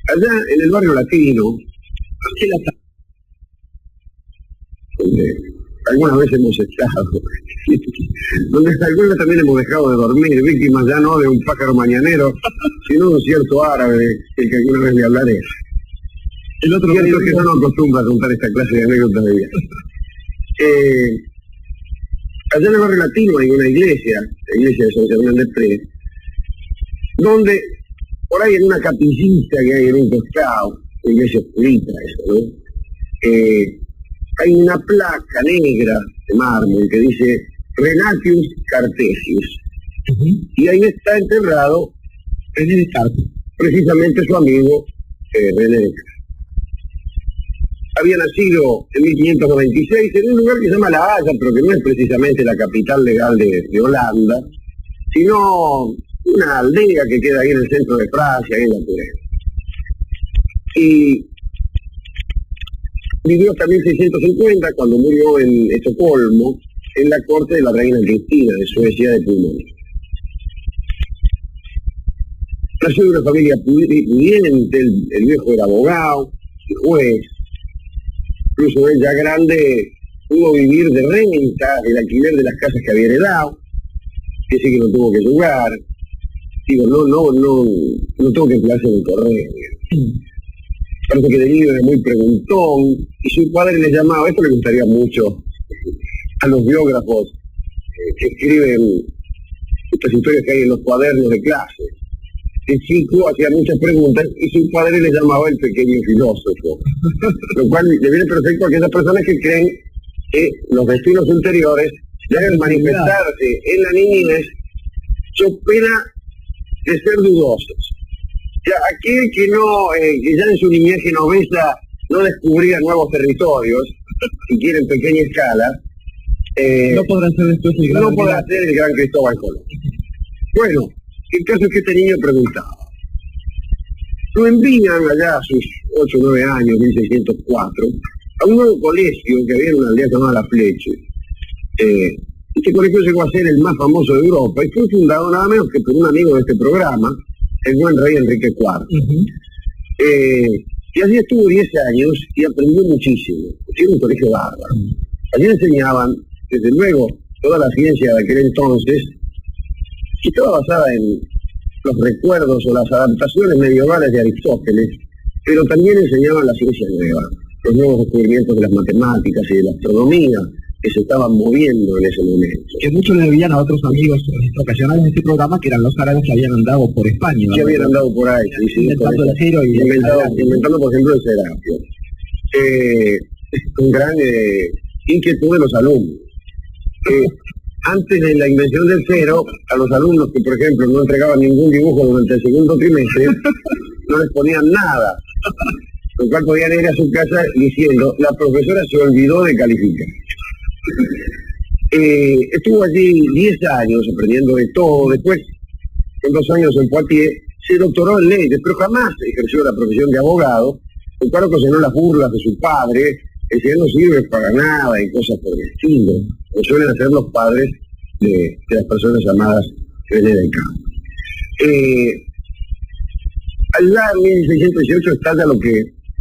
Allá en el barrio latino, donde algunas veces hemos estado, donde algunas también hemos dejado de dormir, víctimas ya no de un pájaro mañanero, sino de un cierto árabe, del que alguna vez le hablaré. El otro cierto que no acostumbra a contar esta clase de anécdotas de vida. Allá en el barrio latino hay una iglesia, la iglesia de San Germán de Prés, donde por ahí en una capillita que hay en un costado, una iglesia oscurita eso, ¿no? Hay una placa negra de mármol que dice Renatius Cartesius. Y ahí está enterrado René Descartes, precisamente su amigo René Descartes. Había nacido en 1596 en un lugar que se llama La Haya, pero que no es precisamente la capital legal de Holanda, sino una aldea que queda ahí en el centro de Francia, ahí en la Turena. Y vivió hasta 1650, cuando murió en Estocolmo, en la corte de la reina Cristina de Suecia de Pulmón. Nació de una familia pudiente, el viejo era abogado y juez. Incluso él ya grande pudo vivir de renta, el alquiler de las casas que había heredado, que sí que no tuvo que jugar. Digo, no tuvo que emplearse en el correo. Parece que de niño era muy preguntón, y su padre le llamaba, esto le gustaría mucho a los biógrafos que escriben estas historias que hay en los cuadernos de clase. El chico hacía muchas preguntas y su padre le llamaba el pequeño filósofo, lo cual le viene perfecto a aquellas personas que creen que los destinos ulteriores deben manifestarse en la niñez, so pena de ser dudosos. Ya, aquel que ya en su niñez genovesa no descubría nuevos territorios, siquiera en pequeña escala, no podrá ser después el gran, no podrá ser el gran Cristóbal Colón. Bueno, el caso es que este niño preguntaba. Lo envían allá a sus 8 o 9 años, 1604, a un nuevo colegio que había en una aldea llamada La Fleche. Este colegio llegó a ser el más famoso de Europa y fue fundado nada menos que por un amigo de este programa, el buen rey Enrique IV. Y allí estuvo 10 años y aprendió muchísimo. Era un colegio bárbaro. Allí enseñaban, desde luego, toda la ciencia de aquel entonces, que estaba basada en los recuerdos o las adaptaciones medievales de Aristóteles, pero también enseñaban la ciencia nueva, los nuevos descubrimientos de las matemáticas y de la astronomía que se estaban moviendo en ese momento. Que muchos le debían a otros amigos ocasionales de este programa, que eran los árabes que habían andado por España. Que habían andado por ahí, sí, inventando el cero y inventando, por ejemplo, el Serapio. Un gran inquietud de los alumnos. Antes de la invención del cero, a los alumnos que, por ejemplo, no entregaban ningún dibujo durante el segundo trimestre, no les ponían nada, lo cual podían ir a su casa diciendo, la profesora se olvidó de calificar. Estuvo allí 10 años aprendiendo de todo. Después, en 2 años en Poitiers, se doctoró en leyes, pero jamás ejerció la profesión de abogado, lo cual ocasionó las burlas de su padre, que no sirve para nada y cosas por el estilo, como suelen hacer los padres de las personas llamadas René Descartes. Allá en 1618 estalla lo que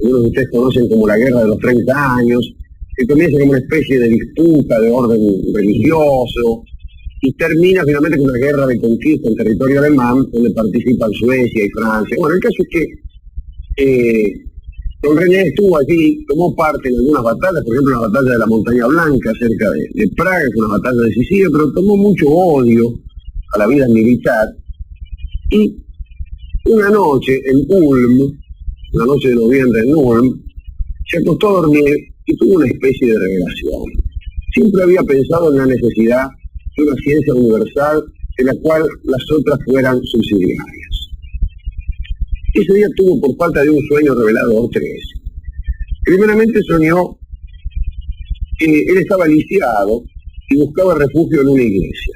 algunos de ustedes conocen como la Guerra de los 30 años, que comienza como una especie de disputa de orden religioso y termina finalmente con una guerra de conquista en territorio alemán, donde participan Suecia y Francia. Bueno, el caso es que don René estuvo allí, tomó parte en algunas batallas, por ejemplo la batalla de la Montaña Blanca cerca de Praga, que fue una batalla decisiva, pero tomó mucho odio a la vida militar. Y una noche en Ulm, una noche de noviembre en Ulm, se acostó a dormir y tuvo una especie de revelación. Siempre había pensado en la necesidad de una ciencia universal en la cual las otras fueran subsidiarias. Ese día tuvo, por falta de un sueño revelador, 3. Primeramente soñó que él estaba lisiado y buscaba refugio en una iglesia.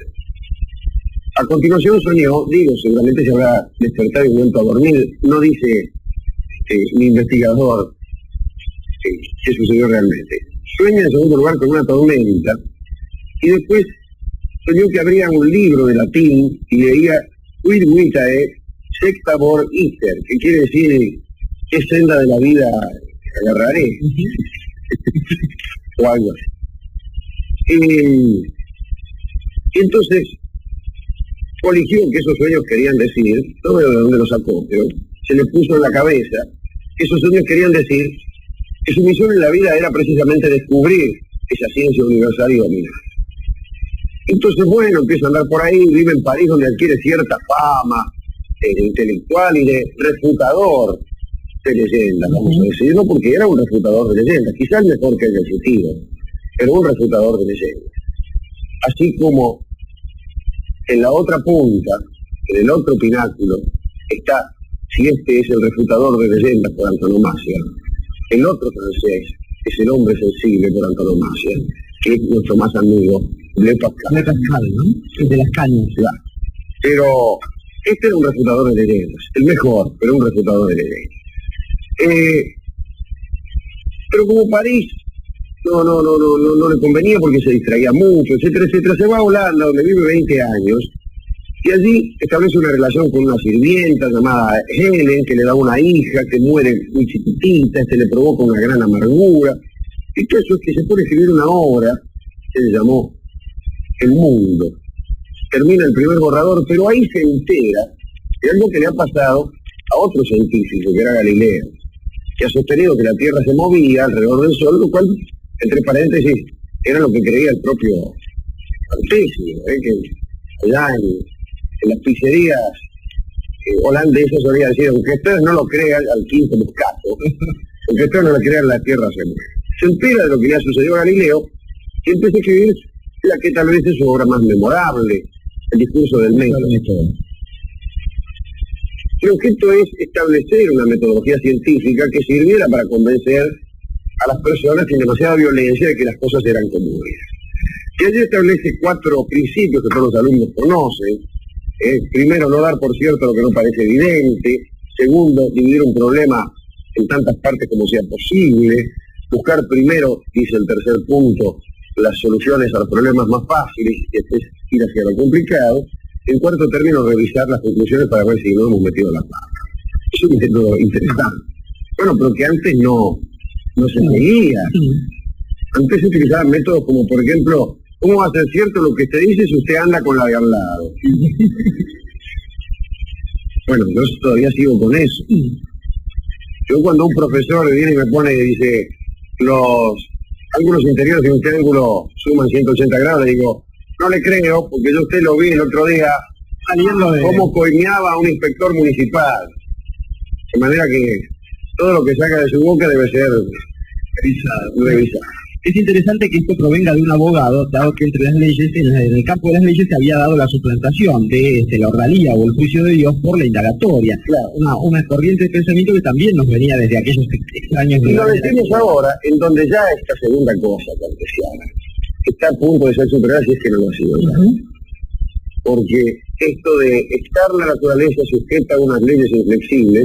A continuación soñó, seguramente se habrá despertado y vuelto a dormir, no dice mi investigador qué sucedió realmente. Sueña en segundo lugar con una tormenta y después soñó que abría un libro de latín y leía Quid vitae sectabor iter, que quiere decir ¿qué senda de la vida agarraré? O algo así. Y entonces, eligió que esos sueños querían decir, no veo de dónde lo sacó, pero se le puso en la cabeza que esos sueños querían decir que su misión en la vida era precisamente descubrir esa ciencia universal y dominar. Entonces, bueno, empieza a andar por ahí, vive en París, donde adquiere cierta fama de intelectual y de refutador de leyendas, vamos a decirlo, porque era un refutador de leyendas, quizás mejor que el del sentido, pero un refutador de leyendas. Así como en la otra punta, en el otro pináculo, está, si este es el refutador de leyendas por antonomasia, el otro francés es el hombre sensible por antonomasia, que es nuestro más amigo, Blaise Pascal. Blaise Pascal, ¿no? El de las cañas. Claro. Pero este era un refutador de leyendas, el mejor, pero un refutador de leyendas. Pero como París no le convenía porque se distraía mucho, etcétera, etcétera, se va a Holanda, donde vive 20 años, y allí establece una relación con una sirvienta llamada Helen, que le da una hija que muere muy chiquitita, le provoca una gran amargura, y todo eso es que se pone a escribir una obra que se llamó El Mundo. Termina el primer borrador, pero ahí se entera de algo que le ha pasado a otro científico, que era Galileo, que ha sostenido que la Tierra se movía alrededor del Sol, lo cual, entre paréntesis, era lo que creía el propio Cartesio, que allá en las pizzerías holandesas solía decir, aunque ustedes no lo crean, al quinto moscato, aunque ustedes no lo crean, la Tierra se mueve. Se entera de lo que le ha sucedido a Galileo y empieza a escribir la que tal vez es su obra más memorable, El discurso del método. El objeto es establecer una metodología científica que sirviera para convencer a las personas sin demasiada violencia de que las cosas eran comunes. Y allí establece 4 principios que todos los alumnos conocen. Primero, no dar por cierto lo que no parece evidente. Segundo, dividir un problema en tantas partes como sea posible. Buscar primero, dice el tercer punto, las soluciones a los problemas más fáciles y después ir hacia lo complicado. En cuarto término, revisar las conclusiones para ver si no hemos metido la pata. Es un método interesante. Bueno, pero que antes no se seguía. Antes se utilizaban métodos como, por ejemplo, ¿cómo va a ser cierto lo que usted dice si usted anda con la de al lado? Bueno, yo todavía sigo con eso. Yo cuando un profesor viene y me pone y dice, los ángulos interiores de un triángulo suman 180 grados, le digo, no le creo, porque yo a usted lo vi el otro día saliendo de cómo coimeaba a un inspector municipal. De manera que todo lo que saca de su boca debe ser revisado. Es interesante que esto provenga de un abogado, dado que entre las leyes, en el campo de las leyes se había dado la suplantación de la ordalía o el juicio de Dios por la indagatoria. Claro. Una corriente de pensamiento que también nos venía desde aquellos extraños... Y lo decimos ahora, en donde ya esta segunda cosa cartesiana está a punto de ser superada, si es que no lo ha sido ya. Porque esto de estar la naturaleza sujeta a unas leyes inflexibles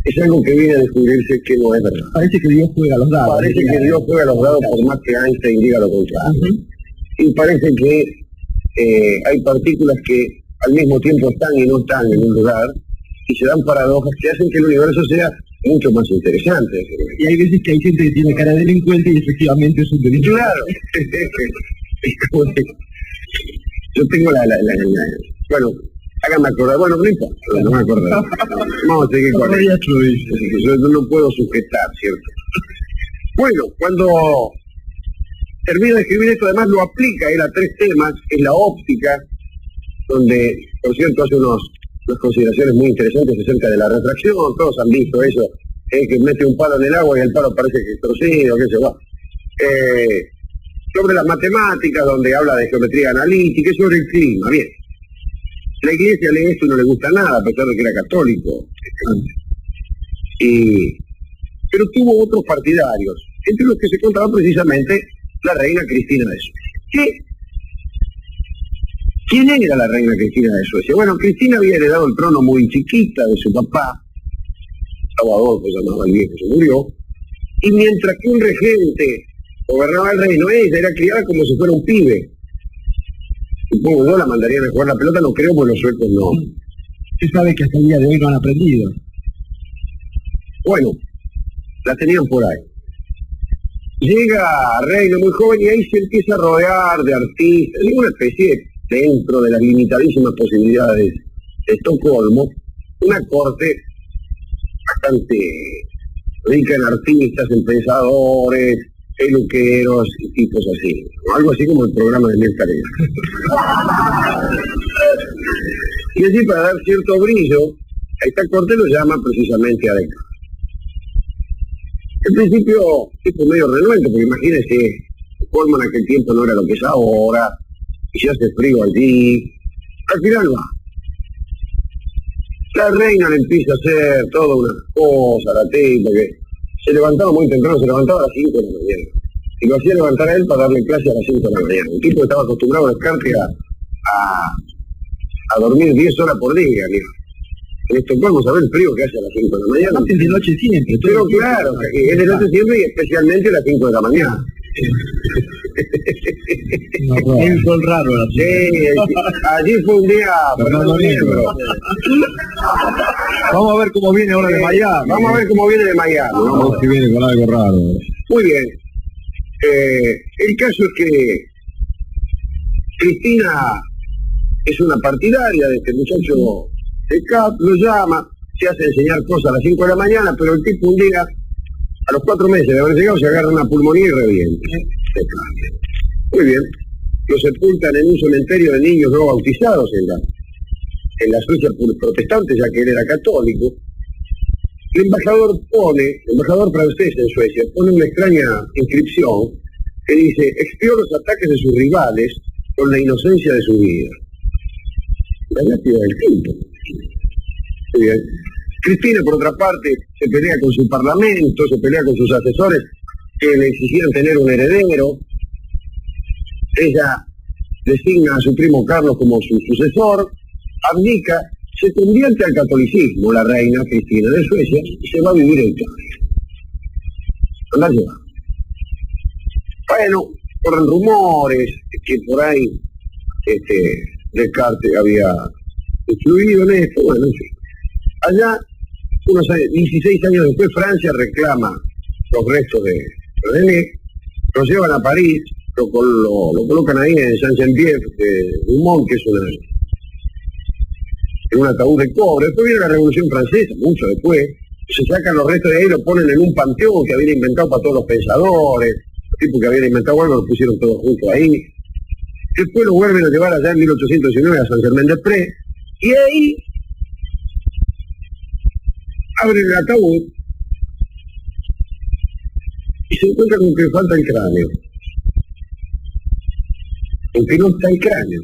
es algo que viene a descubrirse que no es verdad. Parece que Dios juega los dados. Parece que Dios juega los dados por más que Einstein diga lo contrario. Y parece que hay partículas que al mismo tiempo están y no están en un lugar y se dan paradojas que hacen que el universo sea mucho más interesante. Y hay veces que hay gente que tiene cara de delincuente y efectivamente es un delincuente. Claro. Yo tengo bueno, háganme acordar, bueno, no importa, no me acuerdo. Vamos a seguir con esto. Yo no puedo sujetar, ¿cierto? Bueno, cuando termina de escribir esto, además lo aplica él a 3 temas, es la óptica, donde, por cierto, hace unas consideraciones muy interesantes acerca de la refracción, todos han visto eso, que mete un palo en el agua y el palo parece que es torcido, qué sé yo. Sobre las matemáticas, donde habla de geometría analítica, y sobre el clima, bien. La iglesia lee esto y no le gusta nada, a pesar de que era católico. Pero tuvo otros partidarios, entre los que se contaba precisamente la reina Cristina de Suecia. ¿Quién era la reina Cristina de Suecia? Bueno, Cristina había heredado el trono muy chiquita de su papá, Adolfo se llamaba el viejo, se murió, y mientras que un regente gobernaba el reino, ella era criada como si fuera un pibe. Supongo yo la mandarían a jugar la pelota, no creo, porque los suecos no. Usted sabe que hasta el día de hoy no han aprendido. Bueno, la tenían por ahí. Llega Reina muy joven y ahí se empieza a rodear de artistas, de una especie, dentro de las limitadísimas posibilidades de Estocolmo, una corte bastante rica en artistas, en pensadores, peluqueros y tipos así, ¿no? Algo así como el programa de Mirta Legrand. Y así, para dar cierto brillo, a esta corte lo llama precisamente a Descartes. En principio, tipo medio renuente, porque imagínense, Estocolmo en aquel tiempo no era lo que es ahora, y se hace frío allí. Al final va. La reina le empieza a hacer toda una cosa, la tipa, que se levantaba muy temprano, se levantaba a las 5 de la mañana. Y lo hacía levantar a él para darle clase a las 5 de la mañana. Un tipo que estaba acostumbrado a Descartes a dormir 10 horas por día, mira. En Estocolmo, saber el frío que hace a las 5 de la mañana. Es de noche siempre. Pero claro, es de noche siempre y especialmente a las 5 de la mañana. Un sol raro. Sí, allí fue un día... Vamos a ver cómo viene ahora de Miami. Vamos a ver cómo viene de Miami. Vamos a ver si viene con algo raro. Muy bien. El caso es que Cristina es una partidaria de este muchacho de CAP, lo llama, se hace enseñar cosas a las 5 de la mañana, pero el tipo un día, a los 4 meses de haber llegado, se agarra una pulmonía y revienta. Muy bien. Lo sepultan en un cementerio de niños no bautizados en la Suecia protestante, ya que él era católico. El embajador francés en Suecia, pone una extraña inscripción que dice: expió los ataques de sus rivales con la inocencia de su vida. La lápida del tipo. Muy bien. Cristina, por otra parte, se pelea con su parlamento, se pelea con sus asesores que le exigían tener un heredero. Ella designa a su primo Carlos como su sucesor, abdica, se convierte al catolicismo, la reina Cristina de Suecia, y se va a vivir en Italia. Andá lleva. Bueno, corren rumores que por ahí Descartes había influido en esto, bueno, en fin. Allá, 16 años después, Francia reclama los restos de René, los llevan a París, lo colocan ahí en Saint-Jean-Pied de Dumont, que es un ataúd de cobre. Después viene la Revolución Francesa, mucho después, se sacan los restos de ahí y lo ponen en un panteón que habían inventado para todos los pensadores, los tipos que habían inventado algo, lo pusieron todos juntos ahí. Después lo vuelven a llevar allá en 1819 a Saint-Germain-des-Prés, y ahí abren el ataúd y se encuentra con que falta el cráneo. Aunque no está el cráneo.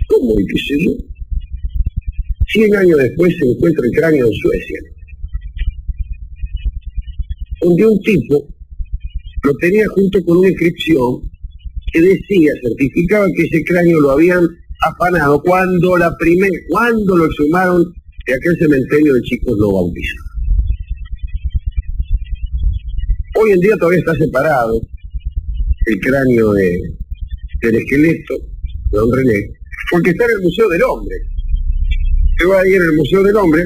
¿Cómo? ¿Y qué sé yo? 100 años después se encuentra el cráneo en Suecia, donde un tipo lo tenía junto con una inscripción que decía, certificaba que ese cráneo lo habían afanado cuando lo exhumaron de aquel cementerio de chicos no bautizados. Hoy en día todavía está separado el cráneo del esqueleto de don René, porque está en el Museo del Hombre. Se va ahí en el Museo del Hombre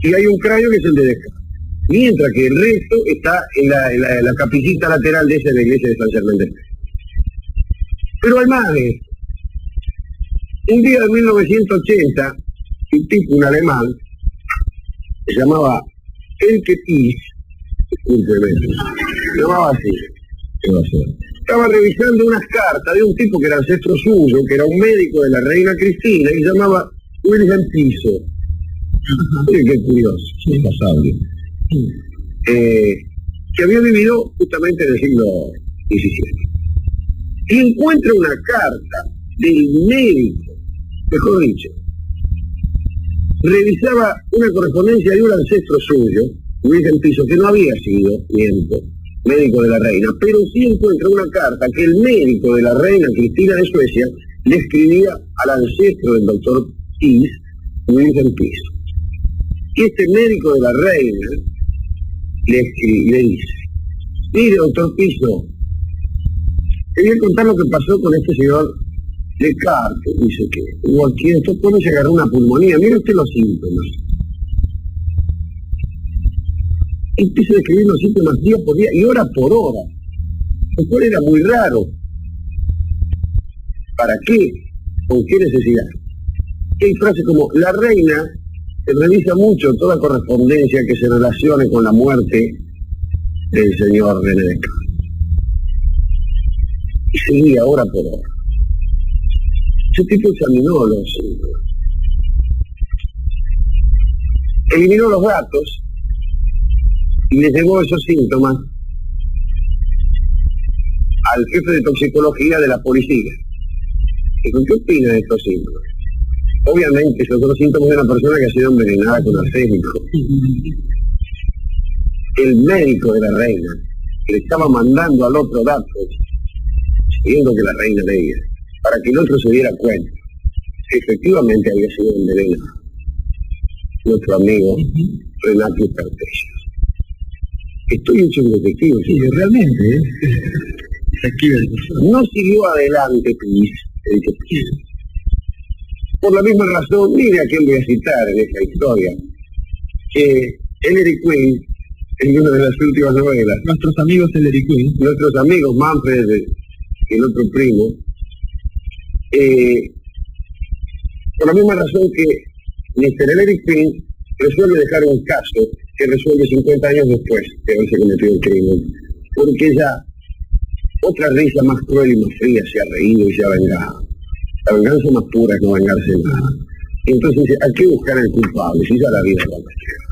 y hay un cráneo que es el de Descartes, mientras que el resto está en la capillita lateral de la iglesia de San Germain-des-Prés. Pero además de esto, un día de 1980, un tipo, un alemán, se llamaba Elke Pies, discúlpeme, se llamaba así, estaba revisando unas cartas de un tipo que era ancestro suyo, que era un médico de la reina Cristina, y se llamaba Wilhelm Piso. Qué curioso, es pasable. Que había vivido justamente en el siglo XVII. Y encuentra una carta del médico, mejor dicho, revisaba una correspondencia de un ancestro suyo, Wilhelm Piso, que no había sido, médico de la reina, pero sí encuentra una carta que el médico de la reina Cristina de Suecia le escribía al ancestro del doctor Pies, Wilhelm Piso. Y este médico de la reina le dice: mire, doctor Piso, quería contar lo que pasó con este señor Descartes. Dice que hubo aquí en Estocolmo, se agarró una pulmonía. Mire usted los síntomas. Y empieza a describir los síntomas día por día y hora por hora, lo cual era muy raro. ¿Para qué? ¿Con qué necesidad? Y hay frases como, la reina revisa mucho toda correspondencia que se relacione con la muerte del señor René Descartes. Y seguía hora por hora. Ese tipo examinó los síntomas. Eliminó los datos y le llevó esos síntomas al jefe de toxicología de la policía. Dijo, ¿qué opina de estos síntomas? Obviamente, esos son los síntomas de una persona que ha sido envenenada con arsénico. El médico de la reina, que le estaba mandando al otro datos, siguiendo que la reina leía, para que el otro se diera cuenta que efectivamente había sido envenenado. Nuestro amigo Renato Cartesius. Estoy hecho un detective. Sí, realmente, No siguió adelante, please. Por la misma razón, mire a quién voy a citar en esta historia, que Ellery Queen, en una de las últimas novelas, nuestros amigos Ellery Queen, nuestros amigos Manfred y el otro primo, por la misma razón que Mr. Ellery Queen resuelve dejar un caso que resuelve 50 años después de haberse cometido el crimen, porque ya otra risa más cruel y más fría se ha reído y se ha vengado. La venganza más pura es no vengarse de nada. Y entonces dice, hay que buscar al culpable, si ya la vida lo castiga.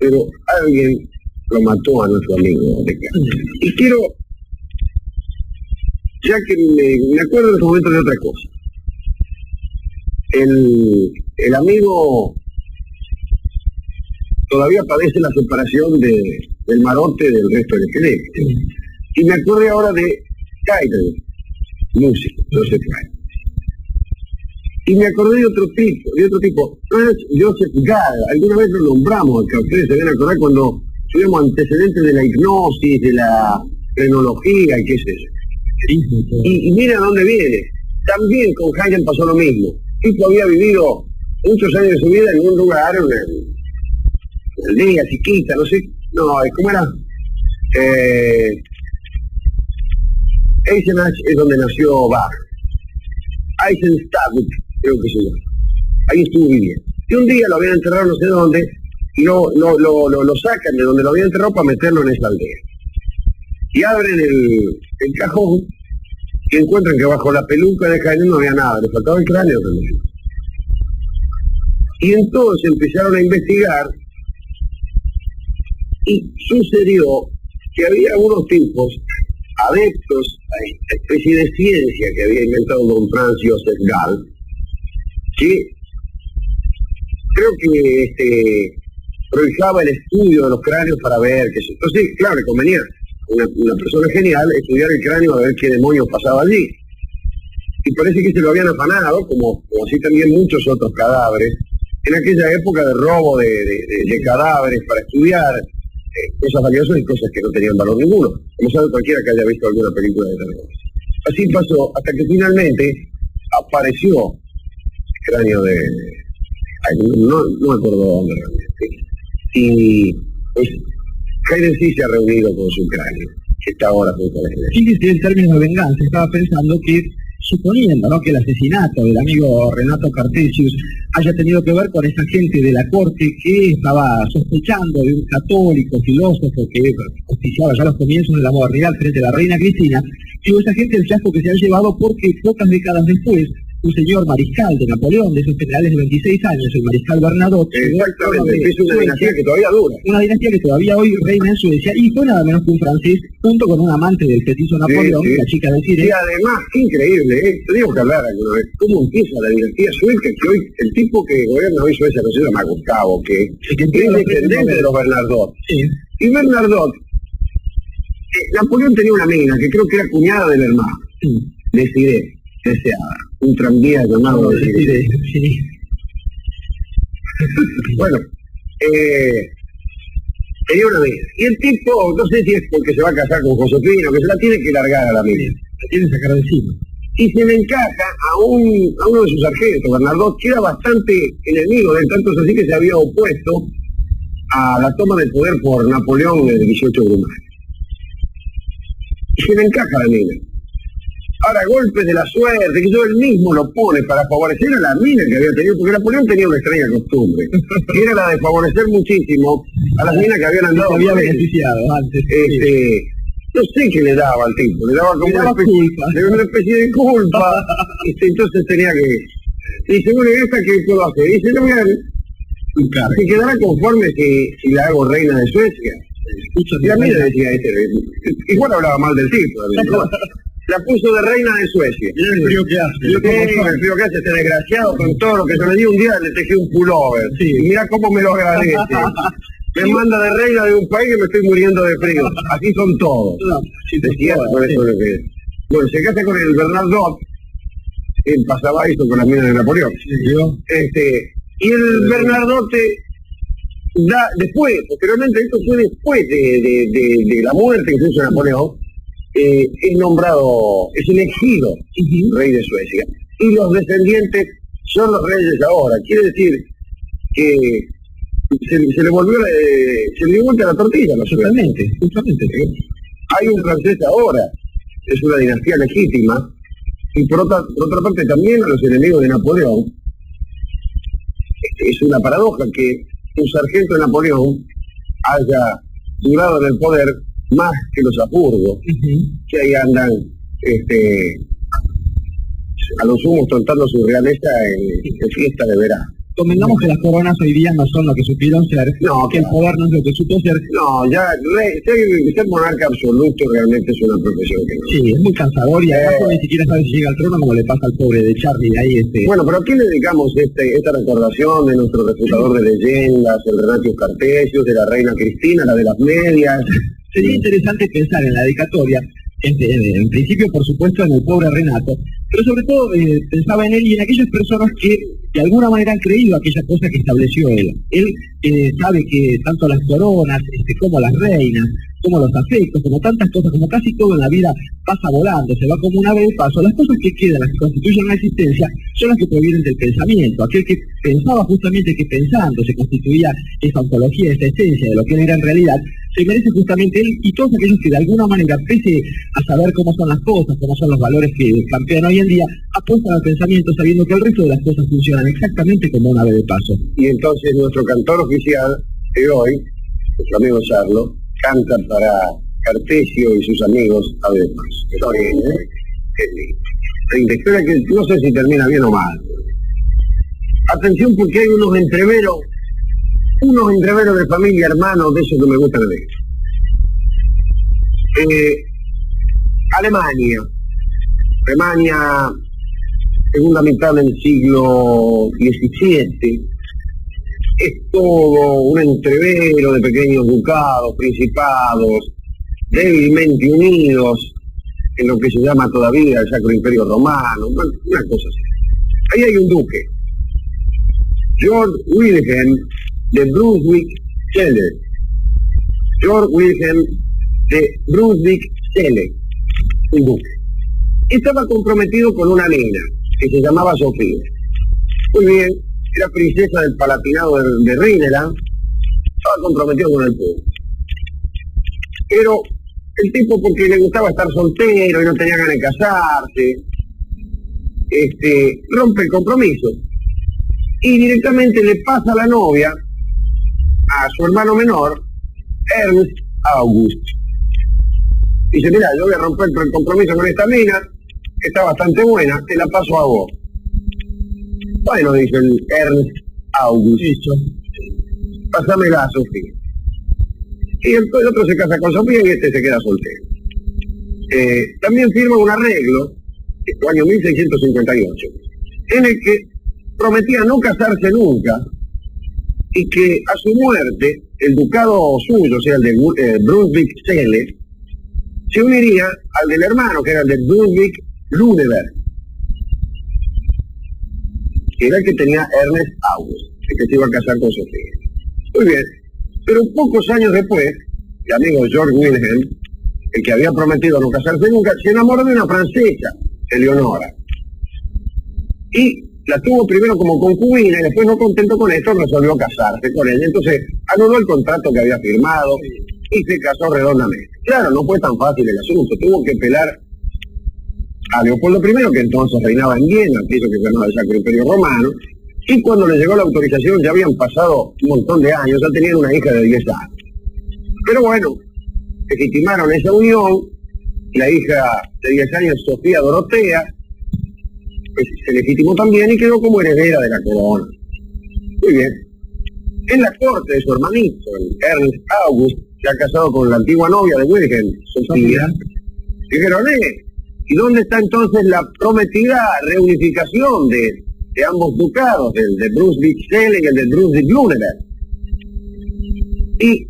Pero alguien lo mató a nuestro amigo Descartes. Y quiero, ya que me acuerdo en este momento de otra cosa. El amigo todavía padece la separación del marote del resto del esqueleto. Y me acuerdo ahora de Haydn, músico, Joseph Haydn. Y me acordé de otro tipo, no es Joseph Gall, alguna vez lo nombramos acá, ustedes se van a acordar cuando tuvimos antecedentes de la hipnosis, de la frenología y qué es eso. Y mira a dónde viene. También con Haydn pasó lo mismo. El tipo había vivido muchos años de su vida en un lugar, una aldea chiquita, no sé, ¿cómo era? Eisenach es donde nació Bach. Eisenstadt, creo que se llama. Ahí estuvo viviendo. Y un día lo habían enterrado no sé dónde, y lo sacan de donde lo habían enterrado para meterlo en esa aldea. Y abren el cajón y encuentran que bajo la peluca de Haydn no había nada, le faltaba el cráneo también. Y entonces empezaron a investigar y sucedió que había unos tipos adeptos a esta especie de ciencia que había inventado don Franz Joseph Gall, que creo que priorizaba el estudio de los cráneos para ver que entonces, claro, le convenía a una persona genial estudiar el cráneo a ver qué demonios pasaba allí. Y parece que se lo habían afanado, como así también muchos otros cadáveres, en aquella época de robo de cadáveres para estudiar cosas valiosas y cosas que no tenían valor ninguno, como sabe cualquiera que haya visto alguna película de terror. Así pasó hasta que finalmente apareció el cráneo de... no me acuerdo dónde realmente. Y pues Haydn sí se ha reunido con su cráneo, que está ahora junto a la iglesia. Fíjese, en términos de venganza, estaba pensando que, suponiendo, ¿no?, que el asesinato del amigo Renato Cartesius haya tenido que ver con esa gente de la corte que estaba sospechando de un católico filósofo que auspiciaba ya los comienzos de la modernidad frente a la reina Cristina, y esa gente el chasco que se ha llevado porque pocas décadas después un señor mariscal de Napoleón, de esos generales de 26 años, el mariscal Bernadotte, exactamente, es una dinastía que todavía dura. Una dinastía que todavía hoy reina en Suecia, y fue nada menos que un francés, junto con un amante del petizo Napoleón, la chica de Cire. Y además, increíble, tenemos que hablar alguna vez, cómo empieza la dinastía sueca, que hoy, el tipo que gobierna hoy Suecia, no se llama Gustavo, que es descendiente de los Bernadotte. Sí. Y Bernadotte, Napoleón tenía una mina, que creo que era cuñada del hermano, de Cire, deseada. Un tranvía llamado Desiré. Sí. Bueno, tenía una amiga. Y el tipo, no sé si es porque se va a casar con Josefina, que se la tiene que largar a la amiga. La tiene que sacar de encima. Y se le encaja a uno de sus sargentos, Bernadotte, que era bastante enemigo de él, tanto es así que se había opuesto a la toma del poder por Napoleón el 18 de Brumaire. Y se le encaja a la mina. Ahora, golpes de la suerte, que yo él mismo lo pone para favorecer a la mina que había tenido, porque Napoleón tenía una extraña costumbre, que era la de favorecer muchísimo a las minas que habían andado. Había beneficiado antes. No sé qué le daba al tipo, le daba como una especie de culpa. Entonces tenía que... Dice, bueno, ¿esta qué puedo hacer? Dice, no, mira, se quedará conforme si la hago reina de Suecia. Y la mina decía, igual hablaba mal del tipo. La puso de reina de Suecia. Mira el frío que hace. El frío que hace este desgraciado con todo lo que se le dio un día, le tejí un pullover. Sí. Y mira cómo me lo agradece. Me manda de reina de un país que me estoy muriendo de frío. Así son todos. No, sí, decía, por eso lo que... Bueno, se casa con el Bernardo, él pasaba eso con las minas de Napoleón. Sí, y el Bernardote da, después, posteriormente, esto fue después de la muerte incluso de Napoleón, es nombrado, es elegido rey de Suecia. Y los descendientes son los reyes ahora. Quiere decir que se le volvió, se le dio vuelta la tortilla, ¿no? Justamente. Hay un francés ahora, es una dinastía legítima, y por otra parte también a los enemigos de Napoleón. Es una paradoja que un sargento de Napoleón haya durado en el poder más que los Habsburgo, que ahí andan a los humos tontando su realeza en fiesta de verano. Convengamos que las coronas hoy día no son lo que supieron ser, que el poder no es lo que supo ser. No, ya ser monarca absoluto realmente es una profesión que no. Sí, es muy cansador y además ni siquiera sabe si llega al trono, como le pasa al pobre de Charlie ahí. Bueno, pero ¿a quién le dedicamos esta recordación de nuestro refutador de leyendas, el Renatius Cartesius, de la reina Cristina, la de las medias? Sería interesante pensar en la dedicatoria, en principio por supuesto en el pobre Renato, pero sobre todo pensaba en él y en aquellas personas que de alguna manera han creído aquella cosa que estableció él. Él sabe que tanto las coronas como las reinas, como los afectos, como tantas cosas, como casi todo en la vida pasa volando, se va como una ave de paso. Las cosas que quedan, las que constituyen una existencia, son las que provienen del pensamiento. Aquel que pensaba justamente que pensando se constituía esa ontología, esa esencia de lo que él era en realidad, se merece justamente él y todos aquellos que de alguna manera, pese a saber cómo son las cosas, cómo son los valores que campean hoy en día, apuestan al pensamiento sabiendo que el resto de las cosas funcionan exactamente como un ave de paso. Y entonces nuestro cantor oficial de hoy, nuestro amigo Charlo, canta para Cartesio y sus amigos ave de paso. Está bien, espera que no sé si termina bien o mal. Atención porque hay unos entreveros de familia, hermanos, de esos que me gustan de Alemania, segunda mitad del siglo XVII, es todo un entrevero de pequeños ducados, principados, débilmente unidos en lo que se llama todavía el Sacro Imperio Romano, una cosa así. Ahí hay un duque, Georg Wilhelm de Brunswick-Schelle. Georg Wilhelm de Brunswick-Schelle, un duque. Estaba comprometido con una niña que se llamaba Sofía. Muy bien, era princesa del Palatinado de Rhineland, estaba comprometido con el pueblo. Pero el tipo, porque le gustaba estar soltero y no tenía ganas de casarse, rompe el compromiso y directamente le pasa a la novia a su hermano menor, Ernst August. Dice, mira, yo voy a romper el compromiso con esta mina, que está bastante buena, te la paso a vos. Bueno, dice el Ernst August, pásamela a Sofía. Y el otro se casa con Sofía y se queda soltero. También firma un arreglo, en el año 1658, en el que prometía no casarse nunca y que a su muerte el ducado suyo, o sea, el de Brunswick-Schelle, se uniría al del hermano, que era el de Brunswick-Lüneburg, que era el que tenía Ernst August, el que se iba a casar con Sofía. Muy bien, pero pocos años después, el amigo Georg Wilhelm, el que había prometido no casarse nunca, se enamoró de una francesa, Eleonora. Y la tuvo primero como concubina y después, no contento con esto, resolvió casarse con ella. Entonces anuló el contrato que había firmado y se casó redondamente. Claro, no fue tan fácil el asunto, tuvo que pelar a Leopoldo I, que entonces reinaba en Viena, que hizo que ganaba el Sacro Imperio Romano, y cuando le llegó la autorización ya habían pasado un montón de años, ya tenían una hija de 10 años. Pero bueno, legitimaron esa unión, la hija de 10 años, Sofía Dorotea, pues se legitimó también y quedó como heredera de la corona. Muy bien. En la corte de su hermanito, el Ernst August, se ha casado con la antigua novia de Wilhelm, Sofía, dijeron, ¿y dónde está entonces la prometida reunificación de ambos ducados, el de Brunswick-Selle y el de Brunswick-Lüneburg? Y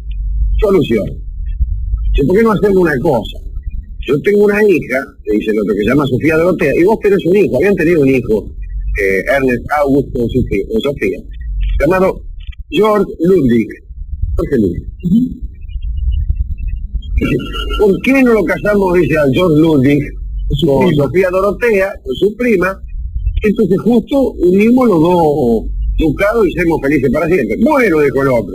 solución. ¿Por qué no hacemos una cosa? Yo tengo una hija, le dice el otro, que se llama Sofía Dorotea, y vos tenés un hijo, habían tenido un hijo, Ernst August con Sofía, llamado George Ludwig. Jorge Ludwig. ¿Por qué no lo casamos, dice, al George Ludwig con Sofía Dorotea, con su prima? Entonces justo unimos los dos ducados y seamos felices para siempre. Bueno, dijo el otro.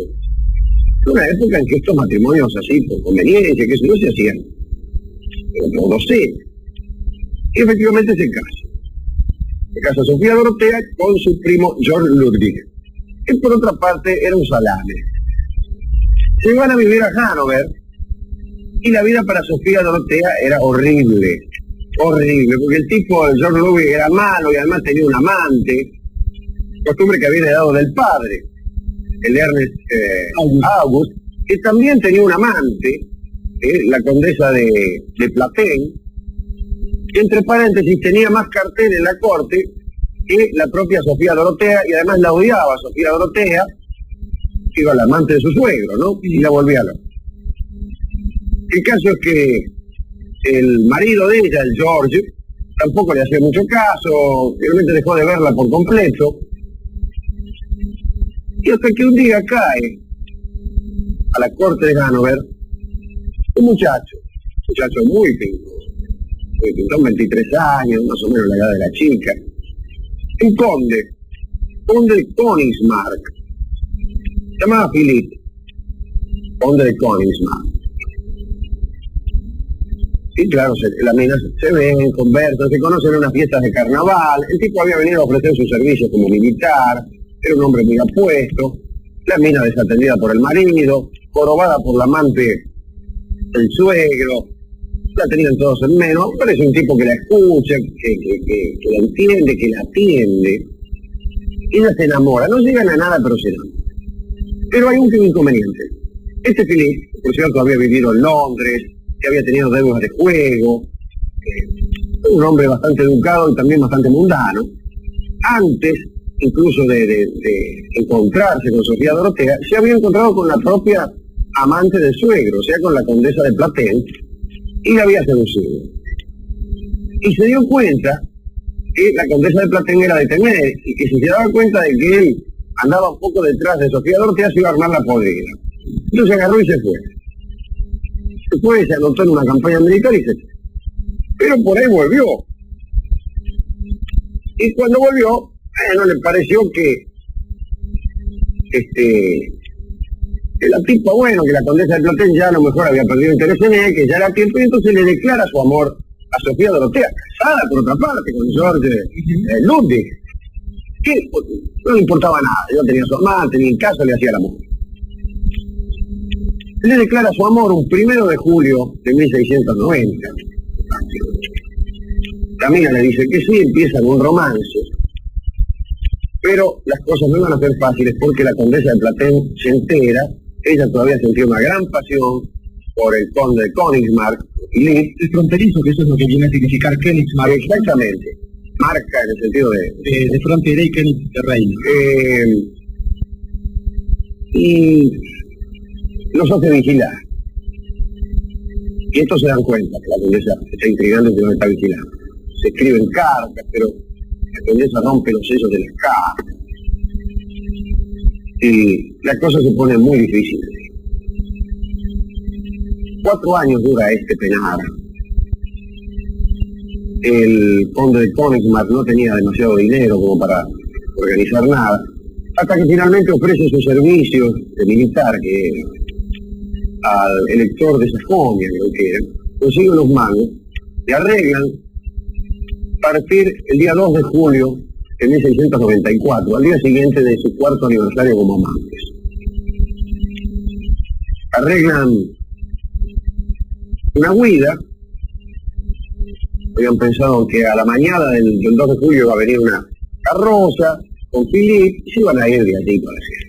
Una época en que estos matrimonios así, por conveniencia, que eso no se hacían. Pero no lo sé. Y efectivamente se casa. Se casa Sofía Dorotea con su primo George Ludwig, que por otra parte era un salame. Se van a vivir a Hannover y la vida para Sofía Dorotea era horrible, horrible, porque el tipo, el George Ludwig, era malo y además tenía un amante, costumbre que había heredado del padre, el Ernst August, que también tenía un amante, la condesa de Platen, que entre paréntesis tenía más cartel en la corte que la propia Sofía Dorotea, y además la odiaba Sofía Dorotea, que iba al amante de su suegro, ¿no? Y la volvía loca. El caso es que el marido de ella, el George, tampoco le hacía mucho caso, realmente dejó de verla por completo, y hasta que un día cae a la corte de Hannover un muchacho muy pintón, 23 años, más o menos la edad de la chica, un conde de Königsmark, se llamaba Philipp, conde de Königsmark. Y claro, las minas se ven, conversan, se conocen en unas fiestas de carnaval. El tipo había venido a ofrecer sus servicios como militar, era un hombre muy apuesto, la mina desatendida por el marido, jorobada por la amante del suegro, la tenían todos en menos, parece un tipo que la escucha, que la entiende, que la atiende. Ella se enamora, no llegan a nada, pero se enamoran. Pero hay un inconveniente. Este Philipp, por cierto, había vivido en Londres, que había tenido deudas de juego, un hombre bastante educado y también bastante mundano. Antes, incluso de encontrarse con Sofía Dorotea, se había encontrado con la propia amante del suegro, o sea, con la condesa de Platen, y la había seducido. Y se dio cuenta que la condesa de Platen era de temer, y que si se daba cuenta de que él andaba un poco detrás de Sofía Dorotea, se iba a armar la podrida. Entonces agarró y se fue. Después se anotó en una campaña militar y se fue. Pero por ahí volvió. Y cuando volvió, no le pareció que la tipa, bueno, que la condesa de Platen ya a lo mejor había perdido interés en él, que ya era tiempo, y entonces le declara su amor a Sofía Dorotea, casada por otra parte con George Ludwig, que no le importaba nada, ya tenía su amante, ni en caso le hacía el amor. Le declara su amor un 1 de julio de 1690. La mina le dice que sí, empiezan un romance, pero las cosas no iban a ser fáciles porque la condesa de Platen se entera, ella todavía sentía una gran pasión por el conde de Königsmark, Philipp, el fronterizo, que eso es lo que viene a significar Königsmark. Exactamente, marca en el sentido de frontera y König de reino. Y los hace vigilar. Y estos se dan cuenta que la condesa está intrigando y que no está vigilando. Se escriben cartas, pero la condesa rompe los sellos de las cartas. Y la cosa se pone muy difícil. 4 años dura este penar. El conde de Königsmark no tenía demasiado dinero como para organizar nada. hasta que finalmente ofrece sus servicios de militar al elector de Sajonia, creo que era, consigue unos mangos, le arreglan partir el día 2 de julio de 1694, al día siguiente de su 4º aniversario como amantes. Arreglan una huida, habían pensado que a la mañana del 2 de julio iba a venir una carroza con Philip y se iban a ir de allí para allá.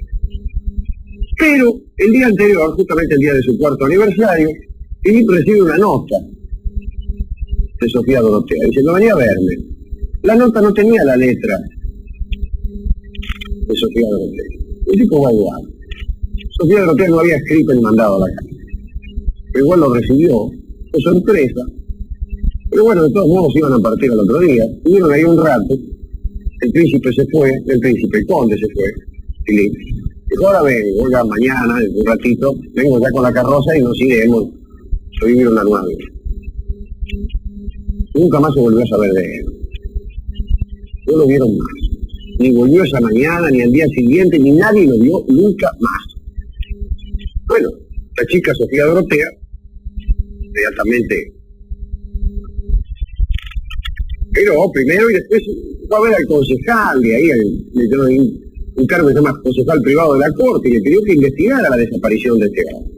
Pero el día anterior, justamente el día de su 4º aniversario, Philip recibe una nota de Sofía Dorotea, diciendo: venía a verme. La nota no tenía la letra de Sofía Dorotea. El tipo va igual. Sofía Dorotea no había escrito ni mandado la carta. Pero igual lo recibió, por sorpresa. Pero bueno, de todos modos iban a partir al otro día. Estuvieron ahí un rato. El príncipe se fue, el conde se fue. Philip dijo: ahora vengo, ya mañana, en un ratito, vengo ya con la carroza y nos iremos a vivir una nueva vida. Nunca más se volvió a saber de él. No lo vieron más. Ni volvió esa mañana, ni al día siguiente, ni nadie lo vio nunca más. Bueno, la chica Sofía Dorotea, inmediatamente, pero primero y después fue a ver al concejal de ahí, le dio un cargo que se llama concejal privado de la corte, y le pidió que investigara la desaparición de este hombre.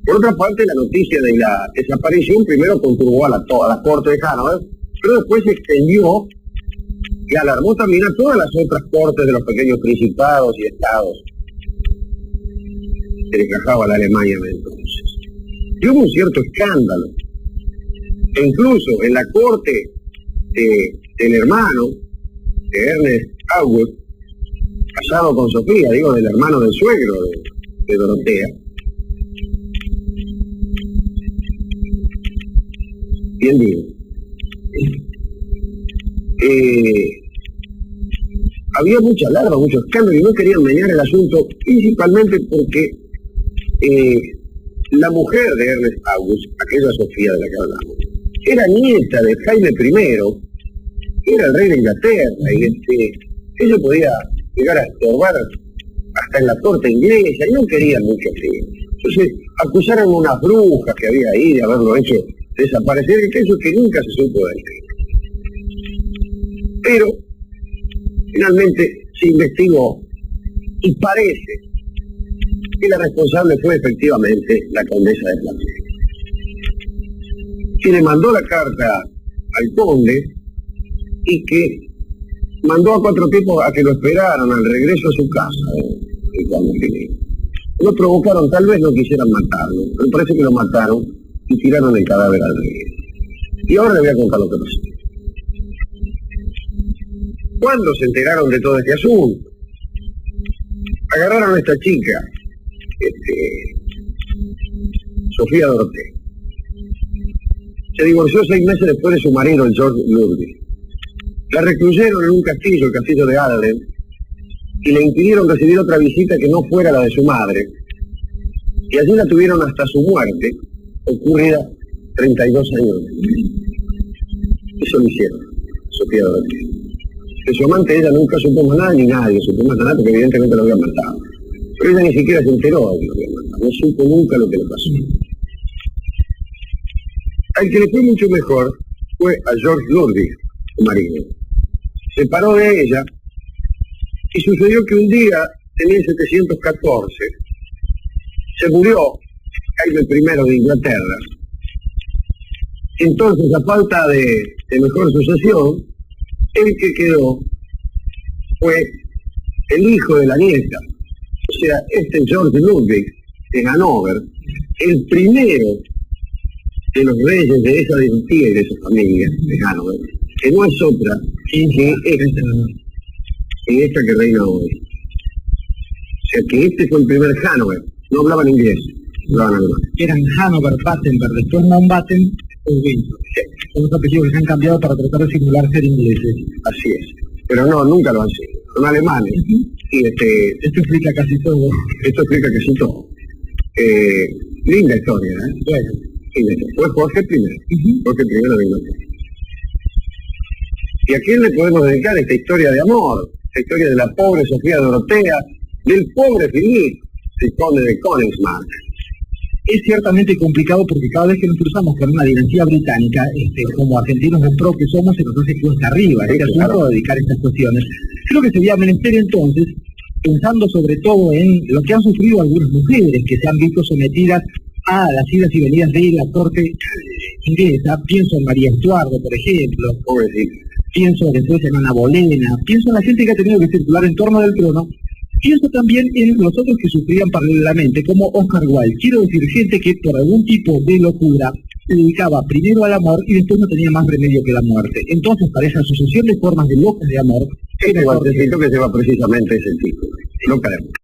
Por otra parte, la noticia de la desaparición primero conturbó a la corte de Hannover, pero después se extendió y alarmó también a todas las otras cortes de los pequeños principados y estados que le encajaba la Alemania de entonces. Y hubo un cierto escándalo, e incluso en la corte del hermano de Ernest August, casado con Sofía, digo, del hermano del suegro de Dorotea, bien digo, había mucha alarma, mucho escándalo, y no querían menear el asunto, principalmente porque la mujer de Ernest August, aquella Sofía de la que hablamos, era nieta de Jaime I, era el rey de Inglaterra, y ella podía llegar a estorbar hasta en la corte inglesa, y no querían mucho frío. Entonces acusaron a unas brujas que había ahí de haberlo hecho desaparecer, y que nunca se supo de él. Pero finalmente se investigó y parece que la responsable fue efectivamente la condesa de Platense, que le mandó la carta al conde y que mandó a 4 tipos a que lo esperaran al regreso a su casa, el conde Philip. Lo provocaron, tal vez no quisieran matarlo, pero parece que lo mataron y tiraron el cadáver al río. Y ahora le voy a contar lo que pasó. ¿Cuándo se enteraron de todo este asunto? Agarraron a esta chica, Sofía Dorotea. Se divorció 6 meses después de su marido, el George Ludwig. La recluyeron en un castillo, el castillo de Adelheid, y le impidieron recibir otra visita que no fuera la de su madre. Y allí la tuvieron hasta su muerte, ocurrida 32 años. Eso lo hicieron, Sofía Dorotea. De su amante ella nunca supo más nada, ni nadie supo más nada, porque evidentemente lo habían matado. Pero ella ni siquiera se enteró de que lo habían matado, no supo nunca lo que le pasó. Al que le fue mucho mejor fue a George Ludwig, su marido. Se separó de ella y sucedió que un día, en 1714, se murió Jaime I de Inglaterra. Entonces, a falta de mejor sucesión, el que quedó fue el hijo de la nieta, o sea, George Ludwig de Hannover, el primero de los reyes de esa dinastía y de esa familia de Hannover, que no es otra que esta que reina hoy. O sea, que este fue el primer Hannover, no hablaban inglés, hablaban alemán. Eran Hannover, Battenberg, después Mountbatten, después Windsor. Son los apellidos que se han cambiado para tratar de simular ser ingleses. Así es, pero no, nunca lo han sido, son alemanes. Y esto explica casi todo. Esto explica casi todo. Linda historia, ¿eh? Bueno, linda historia. Fue Jorge I, Jorge I de Inglaterra. ¿Y a quién le podemos dedicar esta historia de amor? la historia de la pobre Sofía Dorotea, del pobre Philippe, el conde de Königsmarck. Es ciertamente complicado porque cada vez que nos cruzamos con una dinastía británica, como argentinos de pro que somos, se nos hace cuesta arriba este asunto de dedicar estas cuestiones. Creo que sería menester entonces, pensando sobre todo en lo que han sufrido algunas mujeres que se han visto sometidas a las idas y venidas de la corte inglesa, pienso en María Estuardo, por ejemplo, pienso después en Ana Bolena, pienso en la gente que ha tenido que circular en torno del trono, pienso también en los otros que sufrían paralelamente, como Oscar Wilde. Quiero decir, gente que por algún tipo de locura se dedicaba primero al amor y después no tenía más remedio que la muerte. Entonces, para esa sucesión de formas de locas de amor, este guantecito que lleva precisamente ese título, loca de amor.